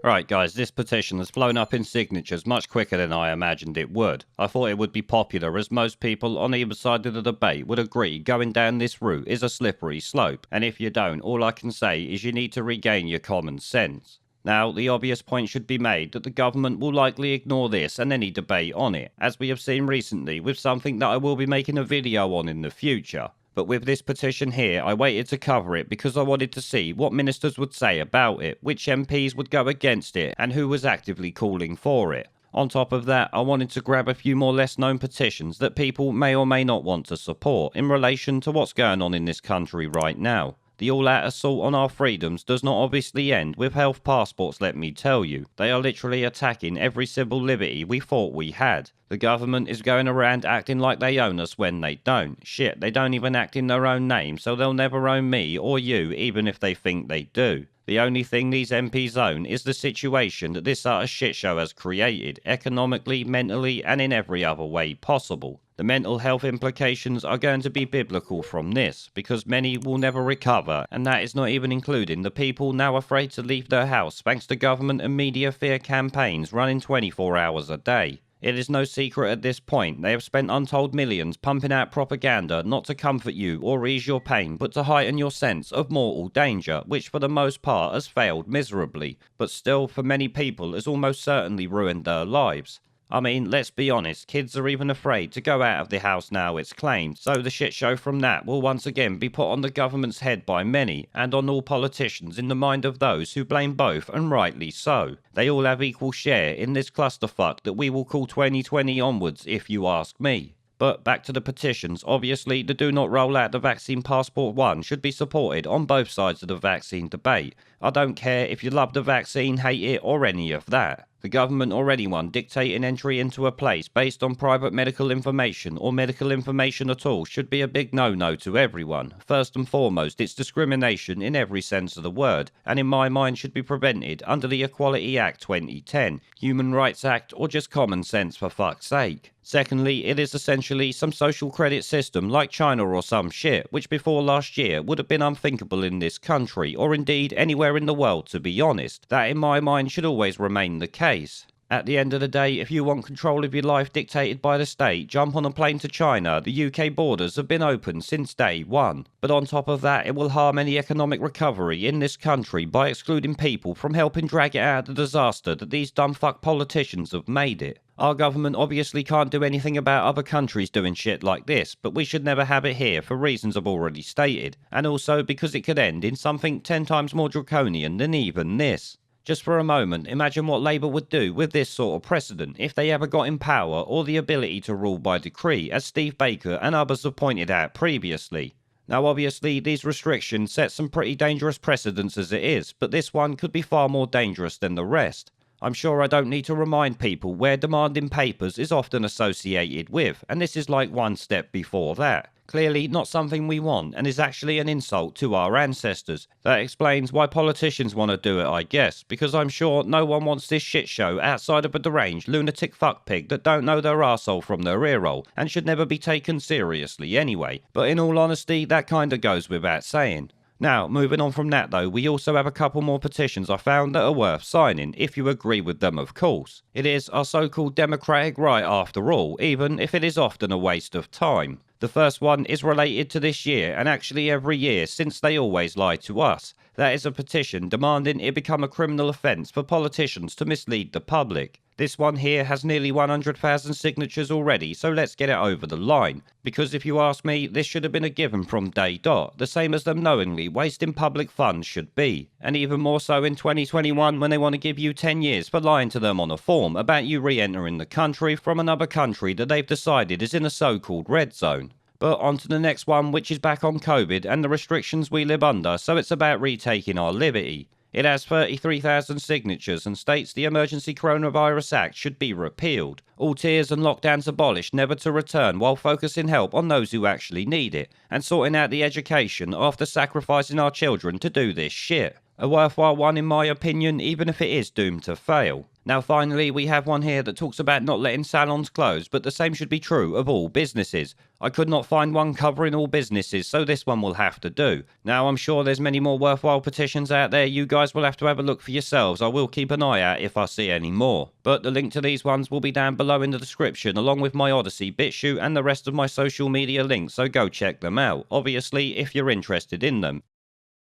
Right guys, this petition has blown up in signatures much quicker than I imagined it would. I thought it would be popular as most people on either side of the debate would agree going down this route is a slippery slope, and if you don't, all I can say is you need to regain your common sense. Now, the obvious point should be made that the government will likely ignore this and any debate on it, as we have seen recently with something that I will be making a video on in the future. But with this petition here, I waited to cover it because I wanted to see what ministers would say about it, which MPs would go against it, and who was actively calling for it. On top of that, I wanted to grab a few more less known petitions that people may or may not want to support in relation to what's going on in this country right now. The all-out assault on our freedoms does not obviously end with health passports, let me tell you. They are literally attacking every civil liberty we thought we had. The government is going around acting like they own us when they don't. Shit, they don't even act in their own name, so they'll never own me or you, even if they think they do. The only thing these MPs own is the situation that this utter shitshow has created, economically, mentally, and in every other way possible. The mental health implications are going to be biblical from this, because many will never recover, and that is not even including the people now afraid to leave their house thanks to government and media fear campaigns running 24 hours a day. It is no secret at this point they have spent untold millions pumping out propaganda not to comfort you or ease your pain, but to heighten your sense of mortal danger, which for the most part has failed miserably, but still for many people has almost certainly ruined their lives. I mean, let's be honest, kids are even afraid to go out of the house now, it's claimed, so the shit show from that will once again be put on the government's head by many, and on all politicians in the mind of those who blame both, and rightly so. They all have equal share in this clusterfuck that we will call 2020 onwards, if you ask me. But back to the petitions, obviously the do not roll out the vaccine passport one should be supported on both sides of the vaccine debate. I don't care if you love the vaccine, hate it, or any of that. The government or anyone dictating entry into a place based on private medical information or medical information at all should be a big no-no to everyone. First and foremost, it's discrimination in every sense of the word, and in my mind should be prevented under the Equality Act 2010, Human Rights Act, or just common sense for fuck's sake. Secondly, it is essentially some social credit system like China or some shit, which before last year would have been unthinkable in this country, or indeed anywhere in the world to be honest. That in my mind should always remain the case. At the end of the day, if you want control of your life dictated by the state, jump on a plane to China. The UK borders have been open since day one. But on top of that, it will harm any economic recovery in this country by excluding people from helping drag it out of the disaster that these dumbfuck politicians have made it. Our government obviously can't do anything about other countries doing shit like this, but we should never have it here for reasons I've already stated, and also because it could end in something 10 times more draconian than even this. Just for a moment, imagine what Labour would do with this sort of precedent if they ever got in power or the ability to rule by decree, as Steve Baker and others have pointed out previously. Now obviously these restrictions set some pretty dangerous precedents as it is, but this one could be far more dangerous than the rest. I'm sure I don't need to remind people where demanding papers is often associated with, and this is like one step before that. Clearly not something we want, and is actually an insult to our ancestors. That explains why politicians want to do it, I guess, because I'm sure no one wants this shit show outside of a deranged lunatic fuckpig that don't know their arsehole from their earhole, and should never be taken seriously anyway. But in all honesty, that kinda goes without saying. Now, moving on from that though, we also have a couple more petitions I found that are worth signing, if you agree with them of course. It is our so-called democratic right after all, even if it is often a waste of time. The first one is related to this year, and actually every year since they always lie to us. That is a petition demanding it become a criminal offence for politicians to mislead the public. This one here has nearly 100,000 signatures already, so let's get it over the line. Because if you ask me, this should have been a given from day dot, the same as them knowingly wasting public funds should be. And even more so in 2021 when they want to give you 10 years for lying to them on a form about you re-entering the country from another country that they've decided is in a so-called red zone. But on to the next one, which is back on COVID and the restrictions we live under, so it's about retaking our liberty. It has 33,000 signatures and states the Emergency Coronavirus Act should be repealed. All tiers and lockdowns abolished, never to return, while focusing help on those who actually need it, and sorting out the education after sacrificing our children to do this shit. A worthwhile one in my opinion, even if it is doomed to fail. Now finally, we have one here that talks about not letting salons close, but the same should be true of all businesses. I could not find one covering all businesses, so this one will have to do. Now I'm sure there's many more worthwhile petitions out there, you guys will have to have a look for yourselves. I will keep an eye out if I see any more. But the link to these ones will be down below in the description, along with my Odyssey, BitChute and the rest of my social media links, so go check them out, obviously if you're interested in them.